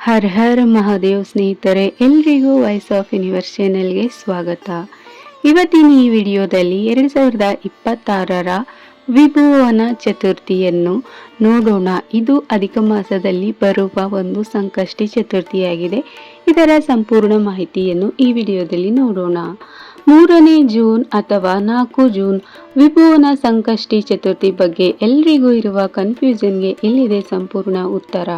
ಹರ್ ಹರ್ ಮಹಾದೇವ್ ಸ್ನೇಹಿತರೆ, ಎಲ್ರಿಗೂ voice of universe ಚಾನೆಲ್ಗೆ ಸ್ವಾಗತ. ಇವತ್ತಿನ ಈ ವಿಡಿಯೋದಲ್ಲಿ 2026ರ ವಿಭುವನ ಚತುರ್ಥಿಯನ್ನು ನೋಡೋಣ. ಇದು ಅಧಿಕ ಮಾಸದಲ್ಲಿ ಬರುವ ಒಂದು ಸಂಕಷ್ಟಿ ಚತುರ್ಥಿಯಾಗಿದೆ. ಇದರ ಸಂಪೂರ್ಣ ಮಾಹಿತಿಯನ್ನು ಈ ವಿಡಿಯೋದಲ್ಲಿ ನೋಡೋಣ. 3ನೇ ಜೂನ್ ಅಥವಾ 4 ಜೂನ್ ವಿಭುವನ ಸಂಕಷ್ಟಿ ಚತುರ್ಥಿ ಬಗ್ಗೆ ಎಲ್ರಿಗೂ ಇರುವ ಕನ್ಫ್ಯೂಷನ್ಗೆ ಇಲ್ಲಿದೆ ಸಂಪೂರ್ಣ ಉತ್ತರ.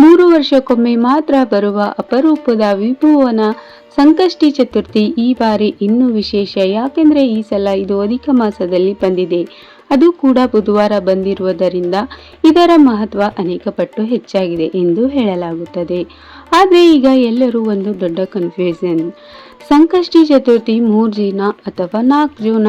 3 ವರ್ಷಕ್ಕೊಮ್ಮೆ ಮಾತ್ರ ಬರುವ ಅಪರೂಪದ ವಿಭುವನ ಸಂಕಷ್ಟಿ ಚತುರ್ಥಿ ಈ ಬಾರಿ ಇನ್ನೂ ವಿಶೇಷ. ಯಾಕೆಂದ್ರೆ ಈ ಸಲ ಇದು ಅಧಿಕ ಮಾಸದಲ್ಲಿ ಬಂದಿದೆ, ಅದು ಕೂಡ ಬುಧವಾರ ಬಂದಿರುವುದರಿಂದ ಇದರ ಮಹತ್ವ ಅನೇಕ ಪಟ್ಟು ಹೆಚ್ಚಾಗಿದೆ ಎಂದು ಹೇಳಲಾಗುತ್ತದೆ. ಆದರೆ ಈಗ ಎಲ್ಲರೂ ಒಂದು ದೊಡ್ಡ ಕನ್ಫ್ಯೂಷನ್, ಸಂಕಷ್ಟಿ ಚತುರ್ಥಿ 3 ಜೂನ ಅಥವಾ 4 ಜೂನ?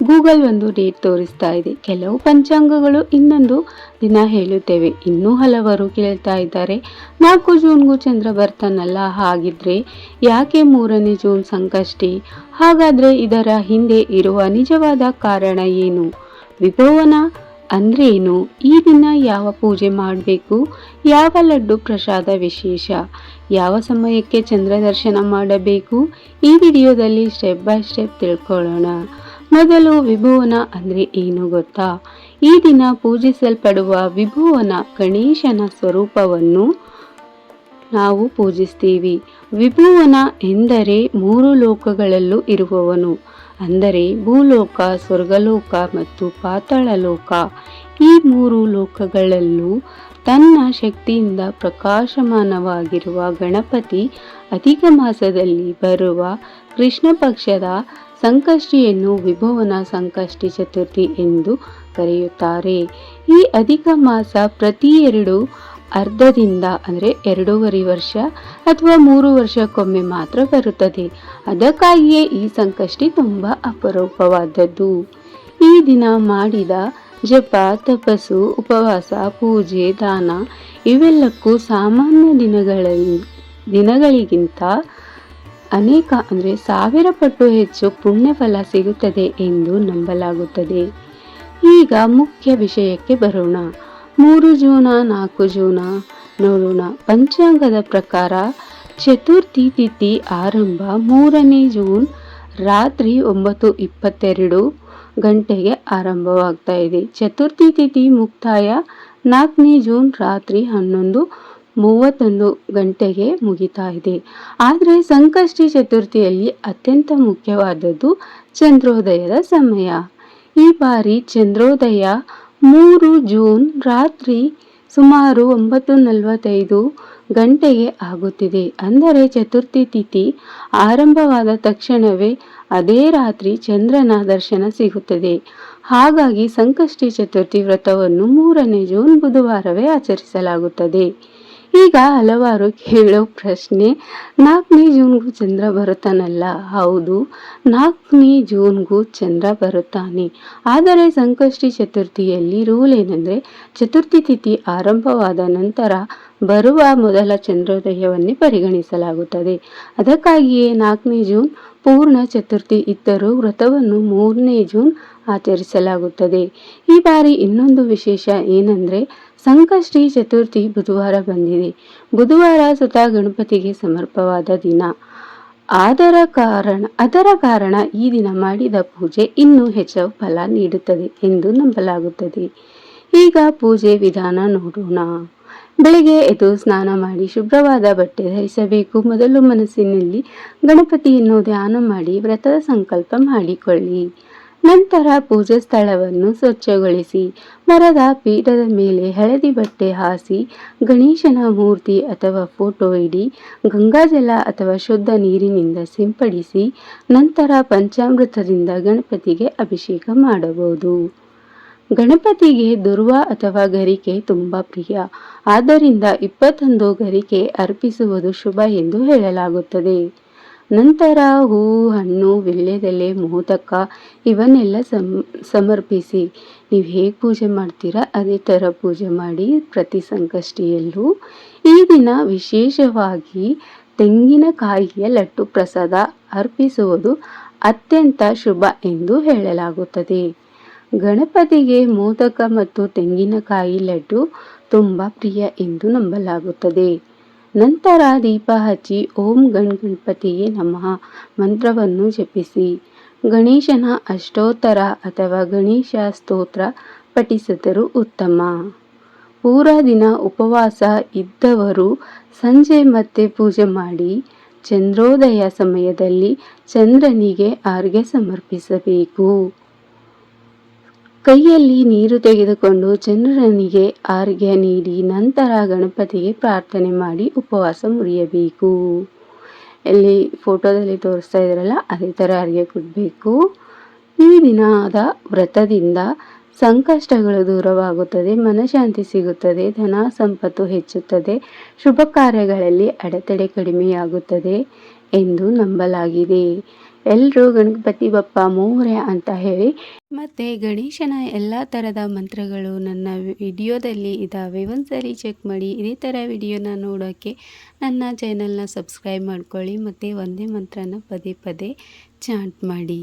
ಗೂಗಲ್ ಒಂದು ಡೇಟ್ ತೋರಿಸ್ತಾ ಇದೆ, ಕೆಲವು ಪಂಚಾಂಗಗಳು ಇನ್ನೊಂದು ದಿನ ಹೇಳುತ್ತೇವೆ. ಇನ್ನೂ ಹಲವರು ಕೇಳ್ತಾ ಇದ್ದಾರೆ, 4 ಜೂನ್ಗೂ ಚಂದ್ರ ಬರ್ತಾನಲ್ಲ, ಹಾಗಿದ್ರೆ ಯಾಕೆ 3ನೇ ಜೂನ್ ಸಂಕಷ್ಟಿ? ಹಾಗಾದ್ರೆ ಇದರ ಹಿಂದೆ ಇರುವ ನಿಜವಾದ ಕಾರಣ ಏನು? ವಿಭುವನ ಅಂದ್ರೆ ಏನು? ಈ ದಿನ ಯಾವ ಪೂಜೆ ಮಾಡಬೇಕು? ಯಾವ ಲಡ್ಡು ಪ್ರಸಾದ ವಿಶೇಷ? ಯಾವ ಸಮಯಕ್ಕೆ ಚಂದ್ರ ದರ್ಶನ ಮಾಡಬೇಕು? ಈ ವಿಡಿಯೋದಲ್ಲಿ ಸ್ಟೆಪ್ ಬೈ ಸ್ಟೆಪ್ ತಿಳ್ಕೊಳ್ಳೋಣ. ಮೊದಲು ವಿಭುವನ ಅಂದ್ರೆ ಏನು ಗೊತ್ತಾ? ಈ ದಿನ ಪೂಜಿಸಲ್ಪಡುವ ವಿಭುವನ ಗಣೇಶನ ಸ್ವರೂಪವನ್ನು ನಾವು ಪೂಜಿಸ್ತೀವಿ. ವಿಭುವನ ಎಂದರೆ 3 ಲೋಕಗಳಲ್ಲೂ ಇರುವವನು, ಅಂದರೆ ಭೂಲೋಕ, ಸ್ವರ್ಗಲೋಕ ಮತ್ತು ಪಾತಾಳ ಲೋಕ. ಈ 3 ಲೋಕಗಳಲ್ಲೂ ತನ್ನ ಶಕ್ತಿಯಿಂದ ಪ್ರಕಾಶಮಾನವಾಗಿರುವ ಗಣಪತಿ ಅಧಿಕ ಮಾಸದಲ್ಲಿ ಬರುವ ಕೃಷ್ಣ ಪಕ್ಷದ ಸಂಕಷ್ಟಿಯನ್ನು ವಿಭುವನ ಸಂಕಷ್ಟಿ ಚತುರ್ಥಿ ಎಂದು ಕರೆಯುತ್ತಾರೆ. ಈ ಅಧಿಕ ಮಾಸ ಪ್ರತಿ 2 ಅರ್ಧದಿಂದ ಅಂದರೆ 2.5 ವರ್ಷ ಅಥವಾ 3 ವರ್ಷಕ್ಕೊಮ್ಮೆ ಮಾತ್ರ ಬರುತ್ತದೆ. ಅದಕ್ಕಾಗಿಯೇ ಈ ಸಂಕಷ್ಟಿ ತುಂಬಾ ಅಪರೂಪವಾದದ್ದು. ಈ ದಿನ ಮಾಡಿದ ಜಪ, ತಪಸ್ಸು, ಉಪವಾಸ, ಪೂಜೆ, ದಾನ ಇವೆಲ್ಲಕ್ಕೂ ಸಾಮಾನ್ಯ ದಿನಗಳಿಗಿಂತ ಅನೇಕ ಅಂದರೆ 1000 ಪಟ್ಟು ಹೆಚ್ಚು ಪುಣ್ಯಫಲ ಸಿಗುತ್ತದೆ ಎಂದು ನಂಬಲಾಗುತ್ತದೆ. ಈಗ ಮುಖ್ಯ ವಿಷಯಕ್ಕೆ ಬರೋಣ. 3 ಜೂನ 4 ಜೂನ ನೋಡೋಣ. ಪಂಚಾಂಗದ ಪ್ರಕಾರ ಚತುರ್ಥಿ ತಿಥಿ ಆರಂಭ 3ನೇ ಜೂನ್ ರಾತ್ರಿ 9:22 ಗಂಟೆಗೆ ಆರಂಭವಾಗ್ತಾ ಇದೆ. ಚತುರ್ಥಿ ತಿಥಿ ಮುಕ್ತಾಯ 4ನೇ ಜೂನ್ ರಾತ್ರಿ 11:31 ಗಂಟೆಗೆ ಮುಗಿತಾ ಇದೆ. ಆದರೆ ಸಂಕಷ್ಟಿ ಚತುರ್ಥಿಯಲ್ಲಿ ಅತ್ಯಂತ ಮುಖ್ಯವಾದದ್ದು ಚಂದ್ರೋದಯದ ಸಮಯ. ಈ ಬಾರಿ ಚಂದ್ರೋದಯ 3 ಜೂನ್ ರಾತ್ರಿ ಸುಮಾರು 9:45 ಗಂಟೆಗೆ ಆಗುತ್ತಿದೆ. ಅಂದರೆ ಚತುರ್ಥಿ ತಿಥಿ ಆರಂಭವಾದ ತಕ್ಷಣವೇ ಅದೇ ರಾತ್ರಿ ಚಂದ್ರನ ದರ್ಶನ ಸಿಗುತ್ತದೆ. ಹಾಗಾಗಿ ಸಂಕಷ್ಟಿ ಚತುರ್ಥಿ ವ್ರತವನ್ನು 3ನೇ ಜೂನ್ ಬುಧವಾರವೇ ಆಚರಿಸಲಾಗುತ್ತದೆ. ಈಗ ಹಲವಾರು ಕೇಳೋ ಪ್ರಶ್ನೆ, 4ನೇ ಜೂನ್ಗೂ ಚಂದ್ರ ಬರುತ್ತಾನಲ್ಲ? ಹೌದು, 4ನೇ ಜೂನ್ಗೂ ಚಂದ್ರ ಬರುತ್ತಾನೆ. ಆದರೆ ಸಂಕಷ್ಟಿ ಚತುರ್ಥಿಯಲ್ಲಿ ರೂಲ್ ಏನಂದ್ರೆ, ಚತುರ್ಥಿ ತಿಥಿ ಆರಂಭವಾದ ನಂತರ ಬರುವ ಮೊದಲ ಚಂದ್ರೋದಯವನ್ನೇ ಪರಿಗಣಿಸಲಾಗುತ್ತದೆ. ಅದಕ್ಕಾಗಿಯೇ 4ನೇ ಜೂನ್ ಪೂರ್ಣ ಚತುರ್ಥಿ ಇದ್ದರೂ ವ್ರತವನ್ನು 3ನೇ ಜೂನ್ ಆಚರಿಸಲಾಗುತ್ತದೆ. ಈ ಬಾರಿ ಇನ್ನೊಂದು ವಿಶೇಷ ಏನಂದ್ರೆ, ಸಂಕಷ್ಟಿ ಚತುರ್ಥಿ ಬುಧವಾರ ಬಂದಿದೆ. ಬುಧವಾರ ಸ್ವತಃ ಗಣಪತಿಗೆ ಸಮರ್ಪವಾದ ದಿನ. ಅದರ ಕಾರಣ ಈ ದಿನ ಮಾಡಿದ ಪೂಜೆ ಇನ್ನೂ ಹೆಚ್ಚು ಫಲ ನೀಡುತ್ತದೆ ಎಂದು ನಂಬಲಾಗುತ್ತದೆ. ಈಗ ಪೂಜೆ ವಿಧಾನ ನೋಡೋಣ. ಬೆಳಿಗ್ಗೆ ಎದ್ದು ಸ್ನಾನ ಮಾಡಿ ಶುಭ್ರವಾದ ಬಟ್ಟೆ ಧರಿಸಬೇಕು. ಮೊದಲು ಮನಸ್ಸಿನಲ್ಲಿ ಗಣಪತಿಯನ್ನು ಧ್ಯಾನ ಮಾಡಿ ವ್ರತದ ಸಂಕಲ್ಪ ಮಾಡಿಕೊಳ್ಳಿ. ನಂತರ ಪೂಜಾ ಸ್ಥಳವನ್ನು ಸ್ವಚ್ಛಗೊಳಿಸಿ ಮರದ ಪೀಠದ ಮೇಲೆ ಹಳದಿ ಬಟ್ಟೆ ಹಾಸಿ ಗಣೇಶನ ಮೂರ್ತಿ ಅಥವಾ ಫೋಟೋ ಇಡಿ. ಗಂಗಾಜಲ ಅಥವಾ ಶುದ್ಧ ನೀರಿನಿಂದ ಸಿಂಪಡಿಸಿ ನಂತರ ಪಂಚಾಮೃತದಿಂದ ಗಣಪತಿಗೆ ಅಭಿಷೇಕ ಮಾಡಬಹುದು. ಗಣಪತಿಗೆ ದುರ್ವ ಅಥವಾ ಗರಿಕೆ ತುಂಬಾ ಪ್ರಿಯ. ಆದ್ದರಿಂದ 21 ಗರಿಕೆ ಅರ್ಪಿಸುವುದು ಶುಭ ಎಂದು ಹೇಳಲಾಗುತ್ತದೆ. ನಂತರ ಹೂ, ಹಣ್ಣು, ವೀಳ್ಯದೆಲೆ, ಮೋದಕ ಇವನ್ನೆಲ್ಲ ಸಮರ್ಪಿಸಿ ನೀವು ಹೇಗೆ ಪೂಜೆ ಮಾಡ್ತೀರಾ ಅದೇ ಥರ ಪೂಜೆ ಮಾಡಿ. ಪ್ರತಿ ಸಂಕಷ್ಟಿಯಲ್ಲೂ ಈ ದಿನ ವಿಶೇಷವಾಗಿ ತೆಂಗಿನಕಾಯಿಯ ಲಡ್ಡು ಪ್ರಸಾದ ಅರ್ಪಿಸುವುದು ಅತ್ಯಂತ ಶುಭ ಎಂದು ಹೇಳಲಾಗುತ್ತದೆ. ಗಣಪತಿಗೆ ಮೋದಕ ಮತ್ತು ತೆಂಗಿನಕಾಯಿ ಲಡ್ಡು ತುಂಬ ಪ್ರಿಯ ಎಂದು ನಂಬಲಾಗುತ್ತದೆ. ನಂತರ ದೀಪ ಹಚ್ಚಿ ಓಂ ಗಣಪತಿಯೇ ನಮಃ ಮಂತ್ರವನ್ನು ಜಪಿಸಿ. ಗಣೇಶನ ಅಷ್ಟೋತ್ತರ ಅಥವಾ ಗಣೇಶ ಸ್ತೋತ್ರ ಪಠಿಸಿದರೂ ಉತ್ತಮ. ಪೂರ ದಿನ ಉಪವಾಸ ಇದ್ದವರು ಸಂಜೆ ಮತ್ತೆ ಪೂಜೆ ಮಾಡಿ ಚಂದ್ರೋದಯ ಸಮಯದಲ್ಲಿ ಚಂದ್ರನಿಗೆ ಅರ್ಘ್ಯ ಸಮರ್ಪಿಸಬೇಕು. ಕೈಯಲ್ಲಿ ನೀರು ತೆಗೆದುಕೊಂಡು ಚಂದ್ರನಿಗೆ ಅರ್ಘ್ಯ ನೀಡಿ ನಂತರ ಗಣಪತಿಗೆ ಪ್ರಾರ್ಥನೆ ಮಾಡಿ ಉಪವಾಸ ಮುರಿಯಬೇಕು. ಇಲ್ಲಿ ಫೋಟೋದಲ್ಲಿ ತೋರಿಸ್ತಾ ಇದ್ರಲ್ಲ ಅದೇ ಥರ ಅರ್ಘ್ಯ ಕೊಡಬೇಕು. ಈ ದಿನದ ವ್ರತದಿಂದ ಸಂಕಷ್ಟಗಳು ದೂರವಾಗುತ್ತದೆ, ಮನಶಾಂತಿ ಸಿಗುತ್ತದೆ, ಧನ ಸಂಪತ್ತು ಹೆಚ್ಚುತ್ತದೆ, ಶುಭ ಕಾರ್ಯಗಳಲ್ಲಿ ಅಡೆತಡೆ ಕಡಿಮೆಯಾಗುತ್ತದೆ ಎಂದು ನಂಬಲಾಗಿದೆ. ಎಲ್ಲರೂ ಗಣಪತಿ ಬಪ್ಪ ಮೋರ್ಯ ಅಂತ ಹೇಳಿ. ಮತ್ತು ಗಣೇಶನ ಎಲ್ಲ ಥರದ ಮಂತ್ರಗಳು ನನ್ನ ವಿಡಿಯೋದಲ್ಲಿ ಇದ್ದಾವೆ, ಒಂದ್ಸರಿ ಚೆಕ್ ಮಾಡಿ. ಇದೇ ಥರ ವಿಡಿಯೋನ ನೋಡೋಕ್ಕೆ ನನ್ನ ಚಾನಲ್ನ ಸಬ್ಸ್ಕ್ರೈಬ್ ಮಾಡ್ಕೊಳ್ಳಿ ಮತ್ತು ಒಂದೇ ಮಂತ್ರನ ಪದೇ ಪದೇ ಚಾಂಟ್ ಮಾಡಿ.